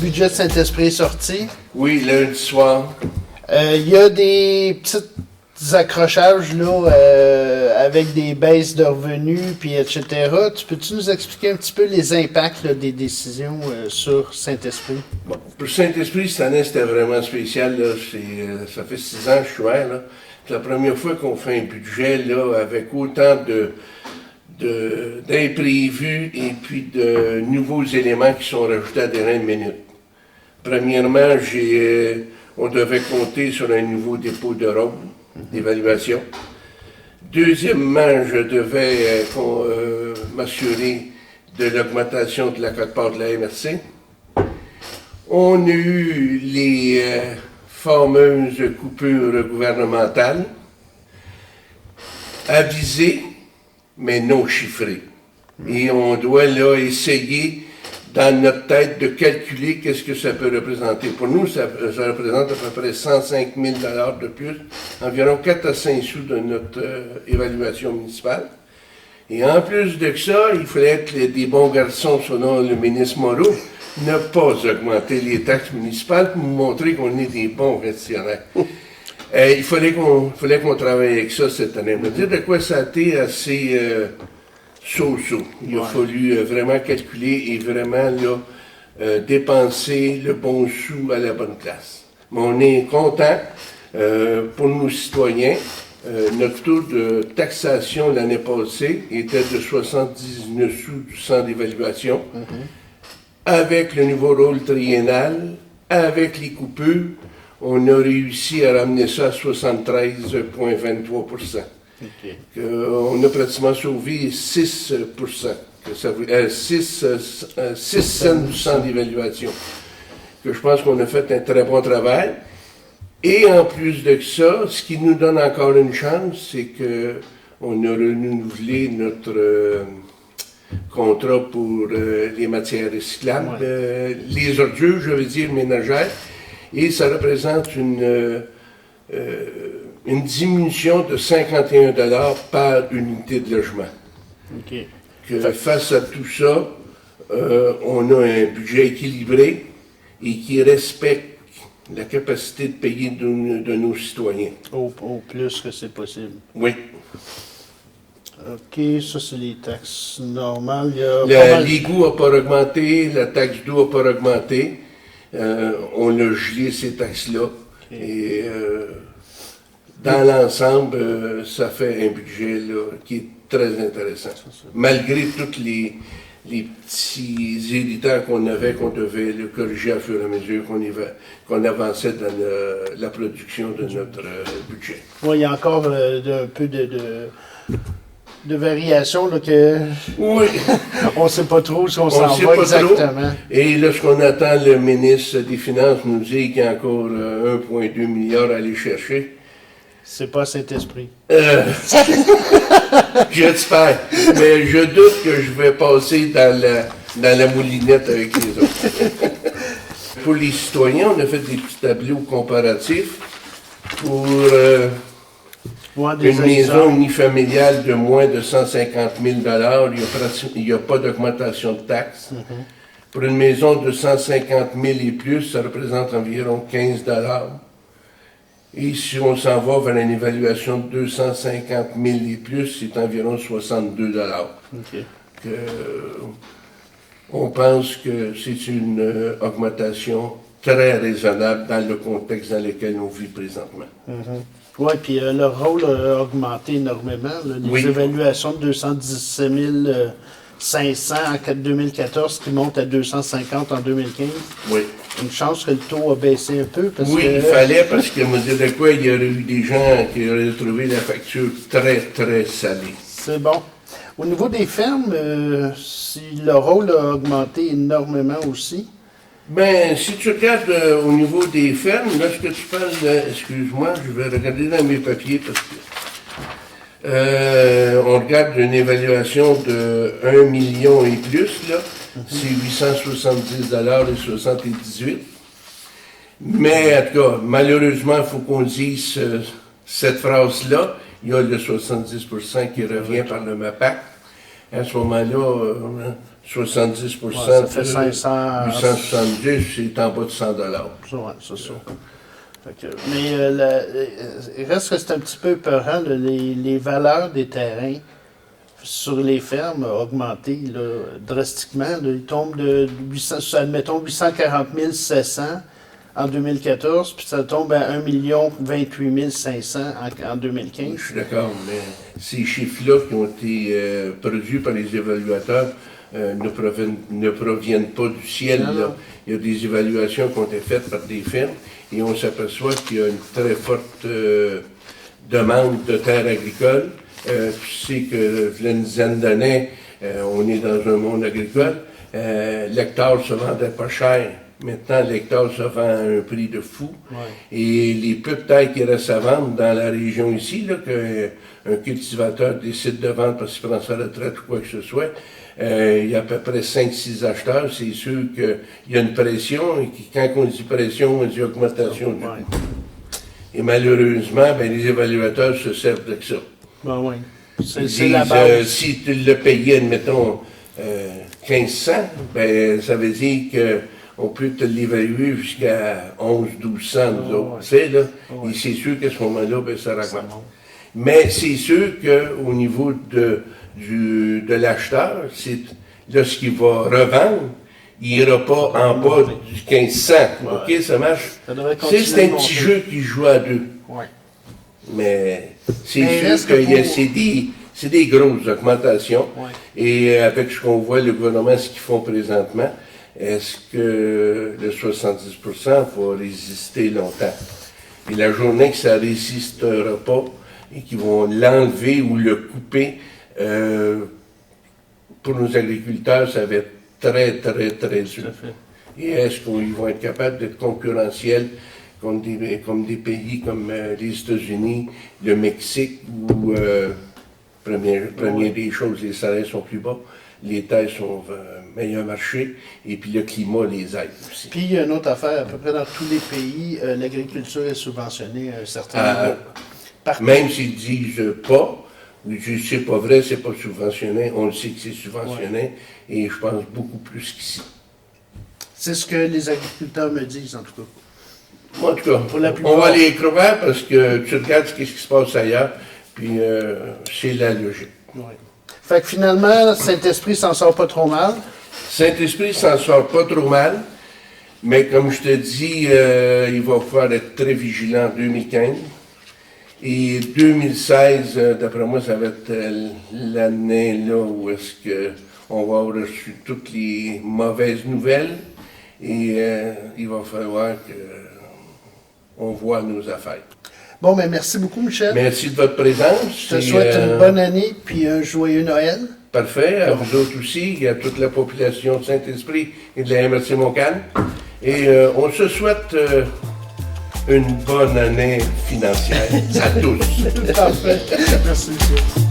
budget de Saint-Esprit est sorti. Oui, lundi soir. Il y a des petits accrochages là, avec des baisses de revenus, puis etc. Peux-tu nous expliquer un petit peu les impacts là, des décisions sur Saint-Esprit? Bon, pour Saint-Esprit, cette année, c'était vraiment spécial. Là. Ça fait 6 ans que je suis maire. Là. C'est la première fois qu'on fait un budget là, avec autant d'imprévus et puis de nouveaux éléments qui sont rajoutés à la dernière minute. Premièrement, on devait compter sur un nouveau dépôt de rôle d'évaluation. Deuxièmement, je devais m'assurer de l'augmentation de la quote-part de la MRC. On a eu les fameuses coupures gouvernementales, avisées, mais non chiffrées. Et on doit là essayer, dans notre tête, de calculer qu'est-ce que ça peut représenter. Pour nous, ça représente à peu près 105 000 $ de plus, environ 4 à 5 sous de notre évaluation municipale. Et en plus de ça, il fallait être des bons garçons, selon le ministre Moreau, ne pas augmenter les taxes municipales pour nous montrer qu'on est des bons gestionnaires. Il fallait qu'on travaille avec ça cette année. On va dire de quoi ça a été assez so-so. Il a fallu vraiment calculer et vraiment là, dépenser le bon sou à la bonne place. Mais on est content pour nos citoyens. Notre taux de taxation l'année passée était de 79 sous du centre d'évaluation. Avec le nouveau rôle triennal, avec les coupures, on a réussi à ramener ça à 73,23 %. On a pratiquement sauvé 6 6 cents du centre d'évaluation. Je pense qu'on a fait un très bon travail. Et en plus de ça, ce qui nous donne encore une chance, c'est qu'on a renouvelé notre contrat pour les matières recyclables, les ordures, je veux dire, ménagères, et ça représente une diminution de 51 $ par unité de logement. Face à tout ça, on a un budget équilibré et qui respecte la capacité de payer de nos citoyens. Au plus que c'est possible. Oui. OK, ça c'est les taxes normales. L'égout n'a pas augmenté, la taxe d'eau n'a pas augmenté. On a gelé ces taxes-là. Et dans l'ensemble, ça fait un budget là, qui est très intéressant. Malgré tous les petits héritants qu'on avait, qu'on devait le corriger à fur et à mesure qu'on avançait dans la production de notre budget. Oui, il y a encore un peu de variation là, que oui. On ne sait pas trop ce qu'on s'en va exactement. Trop. Et lorsqu'on attend le ministre des Finances nous dire qu'il y a encore 1,2 milliard à aller chercher. C'est pas Saint-Esprit. J'espère. Mais je doute que je vais passer dans la moulinette avec les autres. Pour les citoyens, on a fait des petits tableaux comparatifs pour une maison unifamiliale de moins de 150 000 $, il n'y a pas d'augmentation de taxes. Pour une maison de 150 000 et plus, ça représente environ 15 $. Et si on s'en va vers une évaluation de 250 000 et plus, c'est environ 62 $. On pense que c'est une augmentation très raisonnable dans le contexte dans lequel on vit présentement. Oui, puis le rôle a augmenté énormément. Là, les évaluations de 217 500 en 2014 qui montent à 250 en 2015. Oui. Une chance que le taux a baissé un peu. Il fallait, parce que, me dire de quoi, il y aurait eu des gens qui auraient trouvé la facture très, très salée. C'est bon. Au niveau des fermes, si le rôle a augmenté énormément aussi. Ben, si tu regardes au niveau des fermes, là, ce que tu parles, excuse-moi, je vais regarder dans mes papiers parce que on regarde une évaluation de 1 million et plus, là, c'est 870 $ et 78. Mais, en tout cas, malheureusement, il faut qu'on dise cette phrase-là. Il y a le 70% qui revient par le MAPAC. À ce moment-là, 70%, ça fait 500... 870, c'est en bas de 100 $. Ouais, c'est ça. Mais il reste que c'est un petit peu épeurant, là, les valeurs des terrains sur les fermes ont augmenté là, drastiquement. Là. Ils tombent de 840 700 en 2014, puis ça tombe à 1 28 500 en 2015. Je suis d'accord, mais ces chiffres-là qui ont été produits par les évaluateurs ne proviennent pas du ciel. Là. Il y a des évaluations qui ont été faites par des fermes et on s'aperçoit qu'il y a une très forte demande de terres agricoles. Tu sais que, il y a une dizaine d'années, on est dans un monde agricole. L'hectare se vendait pas cher. Maintenant, l'hectare se vend à un prix de fou. Ouais. Et les peu de terres qui restent à vendre dans la région ici, là, qu'un cultivateur décide de vendre parce qu'il prend sa retraite ou quoi que ce soit, il y a à peu près 5-6 acheteurs. C'est sûr qu'il y a une pression. Et quand on dit pression, on dit augmentation du coût. Et malheureusement, ben, les évaluateurs se servent de ça. Ben oui. C'est la base. Si tu le payais, admettons, 1500, ben, ça veut dire qu'on peut te l'évaluer jusqu'à 1100-1200, nous autres. Tu sais, là, et c'est sûr qu'à ce moment-là, ben, ça augmente. Mais c'est sûr qu'au niveau de l'acheteur, lorsqu'il va revendre, il n'ira pas en bas du 1500. OK, ça marche? C'est un petit jeu qui joue à deux. Ouais. Mais c'est sûr que c'est des grosses augmentations. Ouais. Et avec ce qu'on voit, le gouvernement, ce qu'ils font présentement, est-ce que le 70% va résister longtemps? Et la journée que ça ne résistera pas et qu'ils vont l'enlever ou le couper, pour nos agriculteurs, ça va être très, très, très dur. Et est-ce qu'ils vont être capables d'être concurrentiels comme des pays comme les États-Unis, le Mexique, où, première des choses, les salaires sont plus bas, les terres sont meilleur marché, et puis le climat les aide aussi. Puis il y a une autre affaire, à peu près dans tous les pays, l'agriculture est subventionnée à un certain niveau. Même s'ils disent pas, c'est pas vrai, c'est pas subventionné, on le sait que c'est subventionné, et je pense beaucoup plus qu'ici. C'est ce que les agriculteurs me disent, en tout cas. En tout cas, on va les croire parce que tu regardes ce qui se passe ailleurs, puis c'est la logique. Ouais. Fait que finalement, Saint-Esprit s'en sort pas trop mal. Saint-Esprit s'en sort pas trop mal, mais comme je te dis, il va falloir être très vigilant en 2015. Et 2016, d'après moi, ça va être l'année là où est-ce qu'on va avoir reçu toutes les mauvaises nouvelles et il va falloir qu'on voit nos affaires. Bon, ben merci beaucoup, Michel. Merci de votre présence. Je te souhaite une bonne année puis un joyeux Noël. Parfait. À vous autres aussi, et à toute la population de Saint-Esprit et de la MRC Montcalm. Et on se souhaite une bonne année financière à tous. Parfait. Merci, Michel.